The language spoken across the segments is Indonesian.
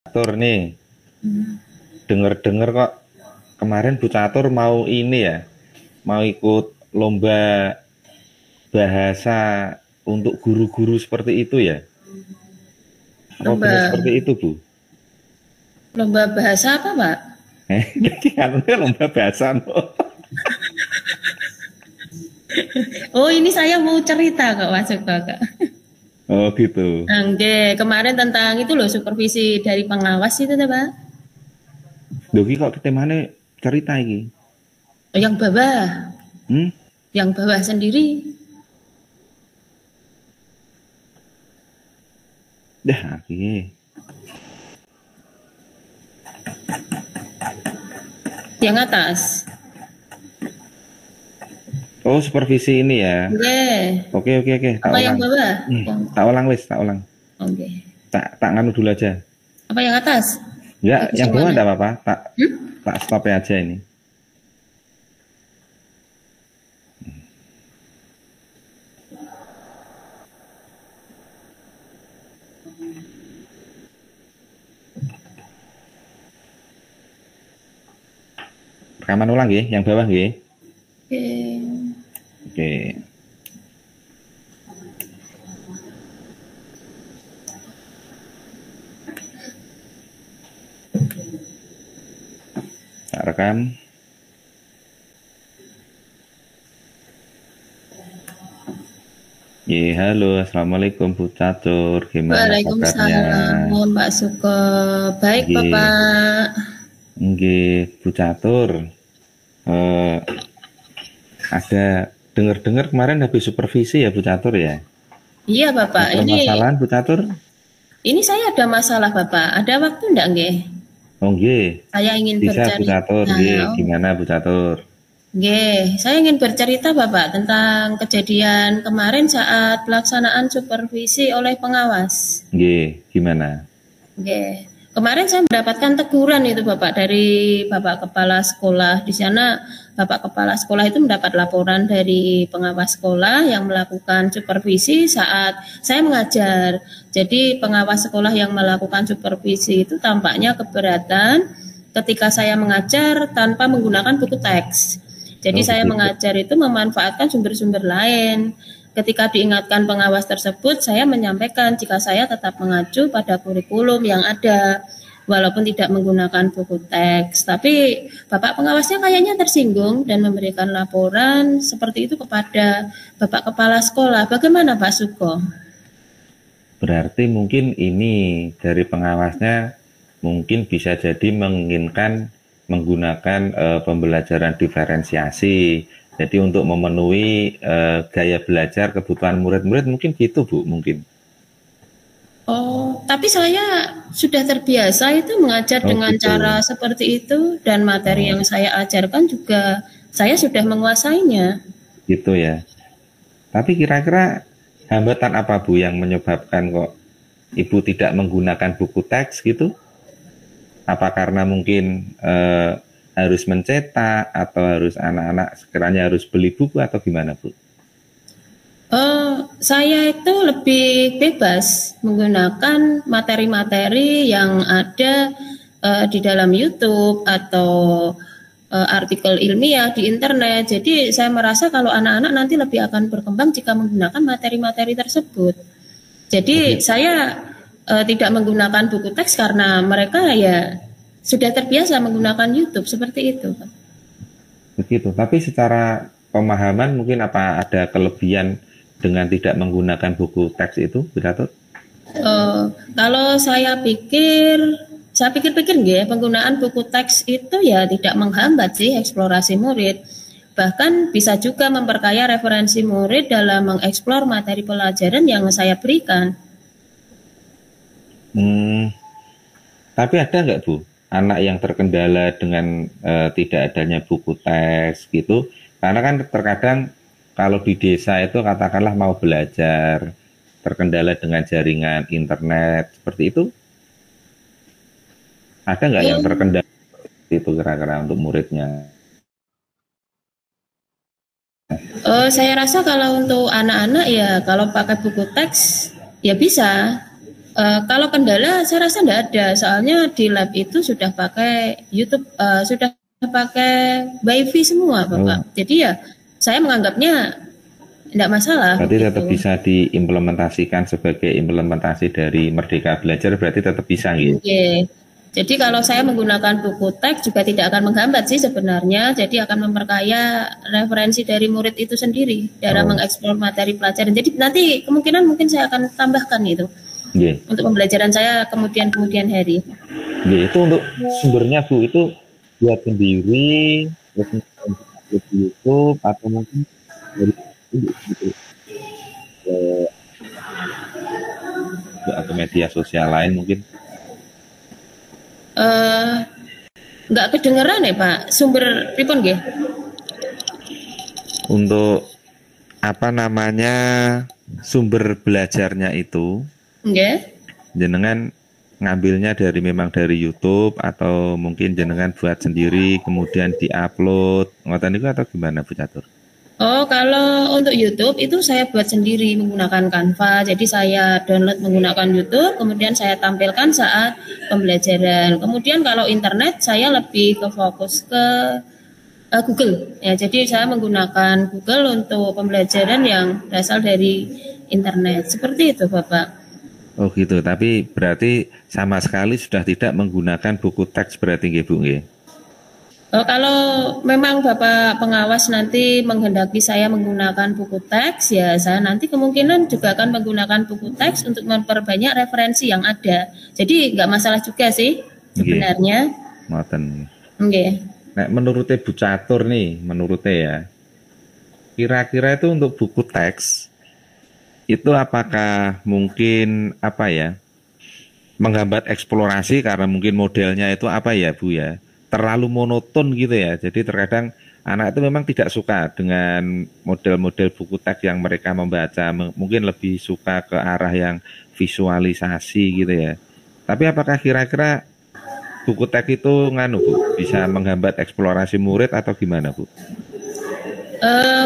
Catur nih, denger-denger kok kemarin Bu Catur mau ini ya, mau ikut lomba bahasa untuk guru-guru seperti itu ya? Apa benar Lomba seperti itu, Bu? lomba bahasa apa, Pak? Kan lomba bahasa, no? Oh, ini saya mau cerita kok masuk Kak. Oh gitu. Oke, kemarin tentang itu loh supervisi dari pengawas itu tuh, Pak. Doki kok kita mana cerita ini? Oh, yang bawah, Hmm? yang bawah sendiri. Dah, oke. Yang atas. Oh supervisi ini ya? Oke. Oke oke oke, tak Apa yang ulang. bawah? Yang Tak ulang wis, tak ulang. Oke. Tak nganu dulu aja. Apa yang atas? Ya, Bagus yang yang bawah mana? enggak apa-apa. Tak Hmm? tak stop aja ini. Rekaman ulang ya, yang bawah ya. Oke. Oke. Tak rekam. Halo, assalamualaikum Bu Catur, gimana kabarnya? Waalaikumsalam, Mbak Suko. Baik, Nggih, Bapak. nggih, Bu Catur. Eh, ada dengar-dengar kemarin habis supervisi ya Bu Catur ya? Iya, Ada Bapak. permasalahan Bu Catur? Ini saya ada masalah, Bapak. Ada waktu enggak, nggih? Oh nggih, Saya ingin bisa Bu Catur, bercerita. nggih, gimana Bu Catur? Nggih, saya ingin bercerita Bapak tentang kejadian kemarin saat pelaksanaan supervisi oleh pengawas. Nggih, gimana? Nggih. Kemarin saya mendapatkan teguran itu Bapak dari Bapak Kepala Sekolah. Di sana Bapak Kepala Sekolah itu mendapat laporan dari pengawas sekolah yang melakukan supervisi saat saya mengajar. Jadi pengawas sekolah yang melakukan supervisi itu tampaknya keberatan ketika saya mengajar tanpa menggunakan buku teks. Jadi Oh saya begitu. mengajar itu memanfaatkan sumber-sumber lain. Ketika diingatkan pengawas tersebut, saya menyampaikan jika saya tetap mengacu pada kurikulum yang ada, walaupun tidak menggunakan buku teks. Tapi Bapak pengawasnya kayaknya tersinggung dan memberikan laporan seperti itu kepada Bapak Kepala Sekolah. Bagaimana Pak Suko? Berarti mungkin ini dari pengawasnya mungkin bisa jadi menginginkan menggunakan pembelajaran diferensiasi. Jadi untuk memenuhi gaya belajar kebutuhan murid-murid mungkin gitu Bu, mungkin. Oh, tapi saya sudah terbiasa itu mengajar Oh dengan gitu. cara seperti itu dan materi Oh yang saya ajarkan juga saya sudah menguasainya. gitu ya. Tapi kira-kira hambatan apa Bu yang menyebabkan kok Ibu tidak menggunakan buku teks gitu? Apa karena mungkin harus mencetak atau harus anak-anak sekiranya harus beli buku atau gimana Bu? Saya itu lebih bebas menggunakan materi-materi yang ada di dalam YouTube atau artikel ilmiah di internet. Jadi saya merasa kalau anak-anak nanti lebih akan berkembang jika menggunakan materi-materi tersebut. Oh Jadi gitu. saya tidak menggunakan buku teks karena mereka ya sudah terbiasa menggunakan YouTube seperti itu. Begitu. Tapi secara pemahaman mungkin apa ada kelebihan dengan tidak menggunakan buku teks itu, Bu Catur? Eh, Kalau saya pikir-pikir nggih, penggunaan buku teks itu ya tidak menghambat sih eksplorasi murid. Bahkan bisa juga memperkaya referensi murid dalam mengeksplor materi pelajaran yang saya berikan. Hmm, tapi ada nggak Bu, anak yang terkendala dengan tidak adanya buku teks gitu? Karena kan terkadang kalau di desa itu katakanlah mau belajar, terkendala dengan jaringan internet, seperti itu, ada nggak yang Eh, terkendala itu kira-kira untuk muridnya? saya rasa kalau untuk anak-anak ya kalau pakai buku teks ya bisa. Kalau kendala saya rasa tidak ada, soalnya di lab itu sudah pakai YouTube, sudah pakai WiFi semua, Bapak. Oh, Jadi ya saya menganggapnya tidak masalah berarti tetap gitu. bisa diimplementasikan sebagai implementasi dari Merdeka Belajar, berarti tetap bisa gitu. Oke. Jadi kalau saya menggunakan buku teks juga tidak akan menghambat sih sebenarnya. Jadi akan memperkaya referensi dari murid itu sendiri dalam Oh, mengeksplor materi pelajaran. Jadi nanti kemungkinan mungkin saya akan tambahkan itu iya. untuk pembelajaran saya kemudian hari. Iya, itu untuk sumbernya Bu itu buat sendiri, terus upload di YouTube atau mungkin dari gitu, eh, atau media sosial lain mungkin. Eh, nggak kedengeran ya Pak, sumber pripun nggih? Untuk apa namanya sumber belajarnya itu Nggih. jenengan ngambilnya dari memang dari YouTube atau mungkin jenengan buat sendiri kemudian diupload ngoten niku atau gimana Bu Catur? Oh, kalau untuk YouTube itu saya buat sendiri menggunakan Canva. Jadi saya download menggunakan YouTube, kemudian saya tampilkan saat pembelajaran. Kemudian kalau internet saya lebih ke fokus ke Google. Ya, jadi saya menggunakan Google untuk pembelajaran yang berasal dari internet. Seperti itu, Bapak. Oh gitu, tapi berarti sama sekali sudah tidak menggunakan buku teks berarti nggih Bu nggih? Kalau memang Bapak pengawas nanti menghendaki saya menggunakan buku teks, ya saya nanti kemungkinan juga akan menggunakan buku teks untuk memperbanyak referensi yang ada. Jadi nggak masalah juga sih Nggih, sebenarnya. ngoten. Oke. Nek menurutnya Bu Catur nih, menurutnya ya, kira-kira itu untuk buku teks itu apakah mungkin apa ya menghambat eksplorasi karena mungkin modelnya itu apa ya Bu ya terlalu monoton gitu ya, jadi terkadang anak itu memang tidak suka dengan model-model buku teks yang mereka membaca, mungkin lebih suka ke arah yang visualisasi gitu ya. Tapi apakah kira-kira buku teks itu nganu Bu bisa menghambat eksplorasi murid atau gimana Bu?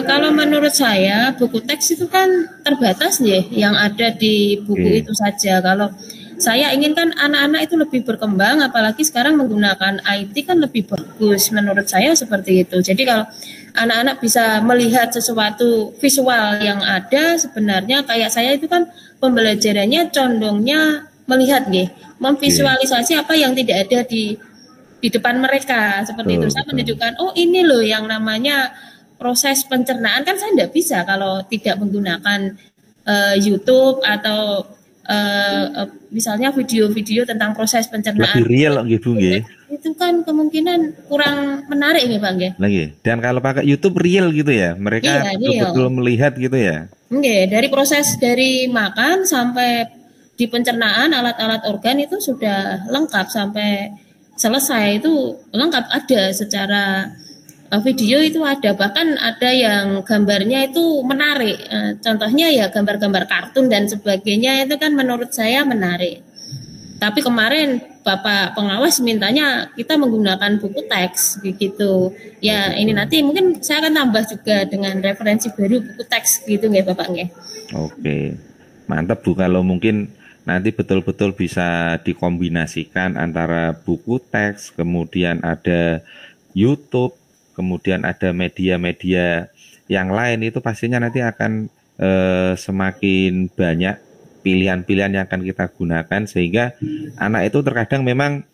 Kalau menurut saya buku teks itu kan terbatas ya yang ada di buku Oke, itu saja. Kalau saya inginkan anak-anak itu lebih berkembang, apalagi sekarang menggunakan IT kan lebih bagus. Menurut saya seperti itu. Jadi kalau anak-anak bisa melihat sesuatu visual yang ada, sebenarnya kayak saya itu kan pembelajarannya condongnya melihat nih, oke, memvisualisasi apa yang tidak ada di depan mereka seperti itu. betul Saya betul. menunjukkan, oh ini loh yang namanya proses pencernaan, kan saya tidak bisa kalau tidak menggunakan YouTube atau misalnya video-video tentang proses Lebih pencernaan. real nggih Bu nggih. Itu kan kemungkinan kurang menarik nih Bang ya. Lagi. Dan kalau pakai YouTube real gitu ya, mereka Iya, real. betul-betul melihat gitu ya. Oke, dari proses dari makan sampai di pencernaan alat-alat organ itu sudah lengkap sampai selesai itu lengkap ada secara video itu ada, bahkan ada yang gambarnya itu menarik. Contohnya ya gambar-gambar kartun dan sebagainya itu kan menurut saya menarik. Tapi kemarin Bapak pengawas mintanya kita menggunakan buku teks begitu. Oh Ya ini gitu. nanti mungkin saya akan tambah juga dengan referensi baru buku teks gitu nggak Bapak nggak? Oke. Mantap Bu kalau mungkin nanti betul-betul bisa dikombinasikan antara buku teks, kemudian ada YouTube, kemudian ada media-media yang lain itu pastinya nanti akan semakin banyak pilihan-pilihan yang akan kita gunakan sehingga anak itu terkadang memang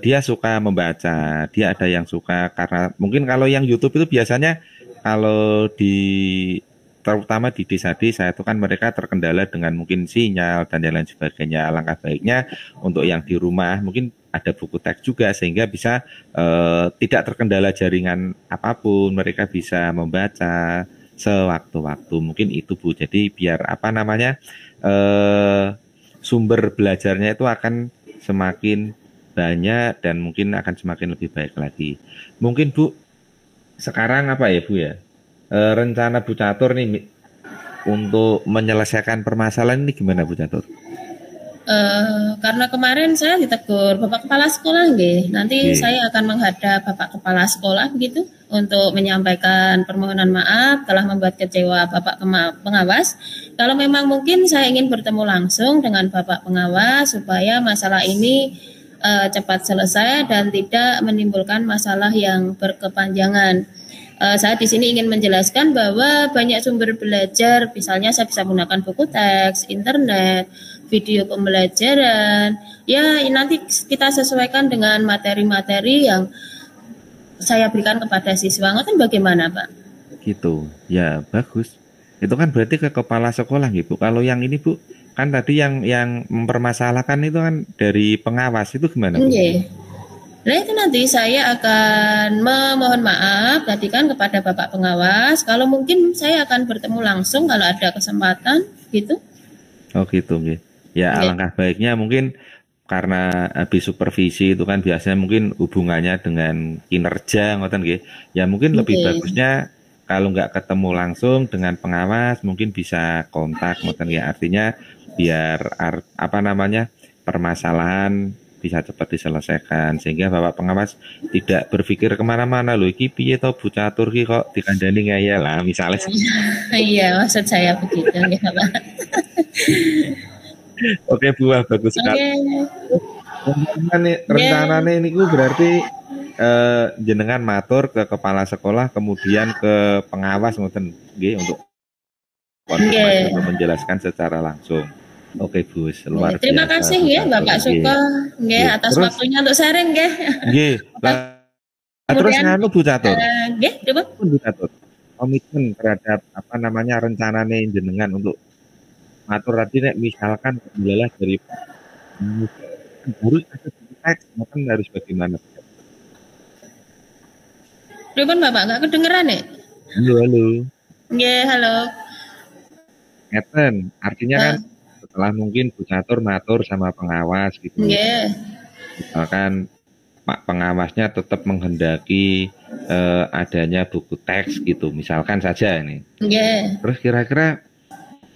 dia suka membaca, dia ada yang suka karena mungkin kalau yang YouTube itu biasanya kalau di terutama di desa-desa itu kan mereka terkendala dengan mungkin sinyal dan lain sebagainya. Langkah baiknya untuk yang di rumah mungkin ada buku teks juga sehingga bisa tidak terkendala jaringan apapun, mereka bisa membaca sewaktu-waktu. Mungkin itu Bu. Jadi biar apa namanya sumber belajarnya itu akan semakin banyak dan mungkin akan semakin lebih baik lagi. Mungkin Bu sekarang apa ya Bu ya? Rencana Bu Catur nih untuk menyelesaikan permasalahan ini gimana Bu Catur? Karena kemarin saya ditegur Bapak Kepala Sekolah, nggih. Nanti Nggih. saya akan menghadap Bapak Kepala Sekolah begitu untuk menyampaikan permohonan maaf telah membuat kecewa Bapak Pengawas. Kalau memang mungkin saya ingin bertemu langsung dengan Bapak Pengawas supaya masalah ini cepat selesai dan tidak menimbulkan masalah yang berkepanjangan. Saya di sini ingin menjelaskan bahwa banyak sumber belajar, misalnya saya bisa menggunakan buku teks, internet, video pembelajaran. Ya, nanti kita sesuaikan dengan materi-materi yang saya berikan kepada siswa. Ngoten bagaimana, Pak? Gitu. Ya, bagus. Itu kan berarti ke kepala sekolah, Bu. Kalau yang ini, Bu, kan tadi yang mempermasalahkan itu kan dari pengawas, itu gimana, Bu? Nggih. Nah itu nanti saya akan memohon maaf tadi kan kepada Bapak Pengawas. Kalau mungkin saya akan bertemu langsung kalau ada kesempatan gitu. Oh gitu, nggih. Ya Nggih. alangkah baiknya mungkin karena habis supervisi itu kan biasanya mungkin hubungannya dengan kinerja, ngoten nggih. Ya mungkin lebih Nggih. bagusnya kalau nggak ketemu langsung dengan pengawas mungkin bisa kontak, ngoten ya. Artinya biar apa namanya permasalahan bisa cepat diselesaikan sehingga Bapak Pengawas tidak berpikir kemana-mana loh iki piye to Bu Catur ki kok dikandani ngeyel lah misalnya. Iya, maksud saya begitu ya, Pak. Oke Bu, wah, bagus sekali. Rencananya ini berarti jenengan matur ke kepala sekolah kemudian ke pengawas ngoten nggih untuk konfirmasi untuk menjelaskan secara langsung. Oke Gus, luar biasa. Terima kasih ya Bapak Suko nggih atas Terus, waktunya untuk sharing nggih. Nggih. Terus nganu Bu Catur. Nggih, coba. Bu Catur. Komitmen terhadap apa namanya rencananya jenengan untuk atur tadi nek misalkan adalah dari harus ada teks makan harus bagaimana? Pripun Bapak enggak kedengeran ya? Halo, halo. Nggih, halo. Ngeten, artinya kan setelah mungkin Bu Catur matur sama pengawas gitu. Nggih. Misalkan Pak pengawasnya tetap menghendaki adanya buku teks gitu, misalkan saja ini. Nggih. Terus kira-kira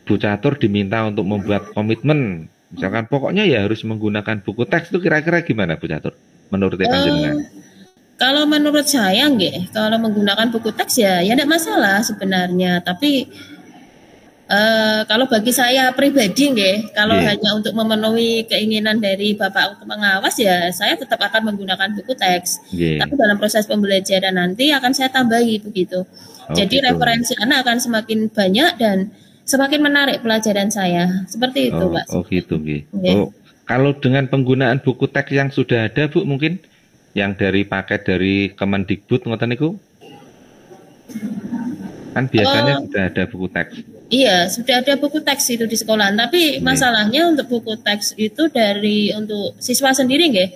Bu Catur diminta untuk membuat komitmen, misalkan pokoknya ya harus menggunakan buku teks itu kira-kira gimana Bu Catur? Menurut panjenengan? Kalau menurut saya nggih, kalau menggunakan buku teks ya tidak masalah sebenarnya, tapi kalau bagi saya pribadi nggih, kalau hanya untuk memenuhi keinginan dari Bapak Pengawas ya saya tetap akan menggunakan buku teks. Tapi dalam proses pembelajaran nanti akan saya tambahi begitu. Jadi gitu. Referensi anak akan semakin banyak dan semakin menarik pelajaran saya. Seperti itu, Pak. Oh gitu nggih. Oh, kalau dengan penggunaan buku teks yang sudah ada Bu mungkin yang dari paket dari Kemendikbud ngoten niku? Kan biasanya sudah ada buku teks. Iya, sudah ada buku teks itu di sekolah. Tapi masalahnya untuk buku teks itu untuk siswa sendiri nggih.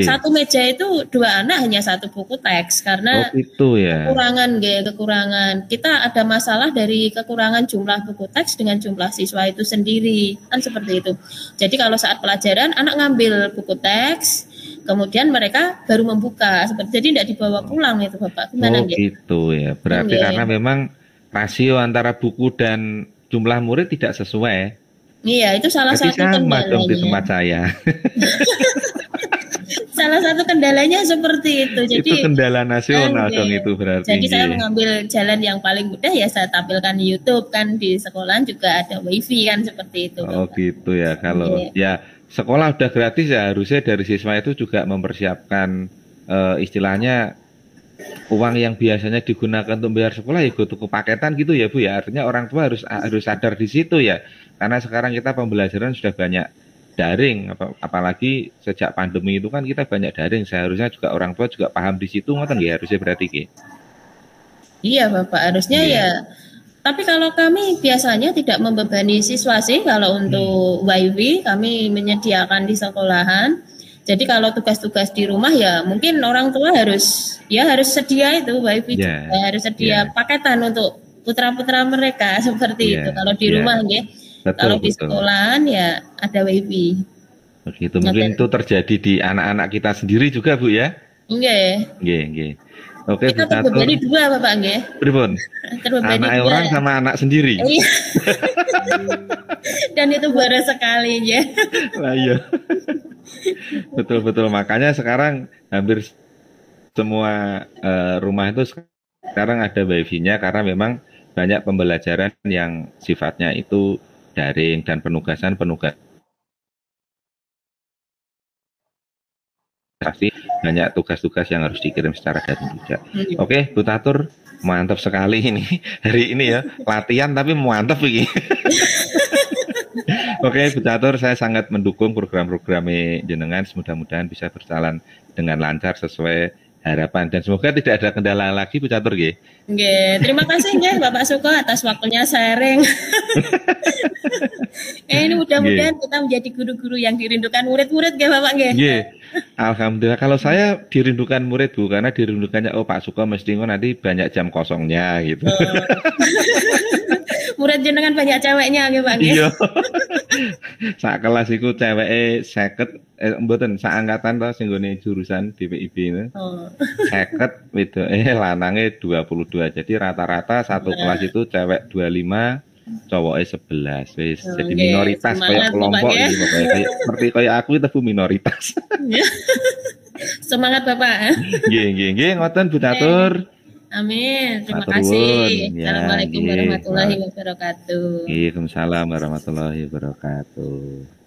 Satu meja itu 2 anak hanya 1 buku teks karena itu ya. Kekurangan. Kita ada masalah dari kekurangan jumlah buku teks dengan jumlah siswa itu sendiri. Kan seperti itu. Jadi kalau saat pelajaran anak ngambil buku teks, kemudian mereka baru membuka. Jadi tidak dibawa pulang itu Bapak. Gimana gitu ya. Berarti karena memang rasio antara buku dan jumlah murid tidak sesuai. Iya, itu salah satu kendalanya. Dong di tempat saya. Salah satu kendalanya seperti itu. Jadi itu kendala nasional dong itu berarti. Jadi saya mengambil jalan yang paling mudah ya saya tampilkan di YouTube kan di sekolah juga ada WiFi kan seperti itu. Oh gitu ya. Kalau ya sekolah udah gratis ya harusnya dari siswa itu juga mempersiapkan istilahnya uang yang biasanya digunakan untuk bayar sekolah ya tuku paketan gitu ya Bu ya. Artinya orang tua harus sadar di situ ya. Karena sekarang kita pembelajaran sudah banyak daring, apalagi sejak pandemi itu kan kita banyak daring. Seharusnya juga orang tua juga paham di situ ngoten ya harusnya berarti Ki. Iya Bapak, harusnya ya. Tapi kalau kami biasanya tidak membebani siswa sih kalau untuk WiFi kami menyediakan di sekolahan. Jadi kalau tugas-tugas di rumah ya mungkin orang tua harus sedia itu WiFi juga, harus sedia paketan untuk putra-putra mereka seperti itu. Kalau di rumah kalau di sekolahan ya ada WiFi. Begitu mungkin itu terjadi di anak-anak kita sendiri juga Bu ya? Nggih. Oke, kita terbebani 2 Bapak nggih. Pripun? Terbebani anak 2. Orang sama anak sendiri. Dan itu baru sekali ya. Lah iya. Betul-betul, makanya sekarang hampir semua rumah itu sekarang ada wifi-nya karena memang banyak pembelajaran yang sifatnya itu daring dan penugasan pasti banyak tugas-tugas yang harus dikirim secara daring juga. Oke, Bu Tatur, mantap sekali ini hari ini ya, latihan tapi mantap ini. Oke, Bu Catur, saya sangat mendukung program-programnya jenengan. Mudah-mudahan bisa berjalan dengan lancar sesuai harapan dan semoga tidak ada kendala lagi, Bu Catur, nggih. Nggih, terima kasih nggih Bapak Suko atas waktunya sharing. Ini mudah-mudahan kita menjadi guru-guru yang dirindukan murid-murid nggih Bapak nggih. Nggih. Alhamdulillah, kalau saya dirindukan murid Bu, karena dirindukannya Pak Suko mesti nanti banyak jam kosongnya gitu. Murid jenengan banyak ceweknya nggih Pak nggih. Iya. Sak kelas iku ceweke 50 mboten sak angkatan to sing nggone jurusan BPIB ini. 50 wedoke lanange 22. Jadi rata-rata satu kelas itu cewek 25, cowoknya 11 wis. Jadi minoritas kayak kelompok iki pokoke. Seperti kayak aku itu minoritas. Semangat Bapak. Nggih, ngoten Bu Catur. Amin. Terima kasih. Ya, Assalamualaikum warahmatullahi wabarakatuh. Waalaikumsalam warahmatullahi wabarakatuh.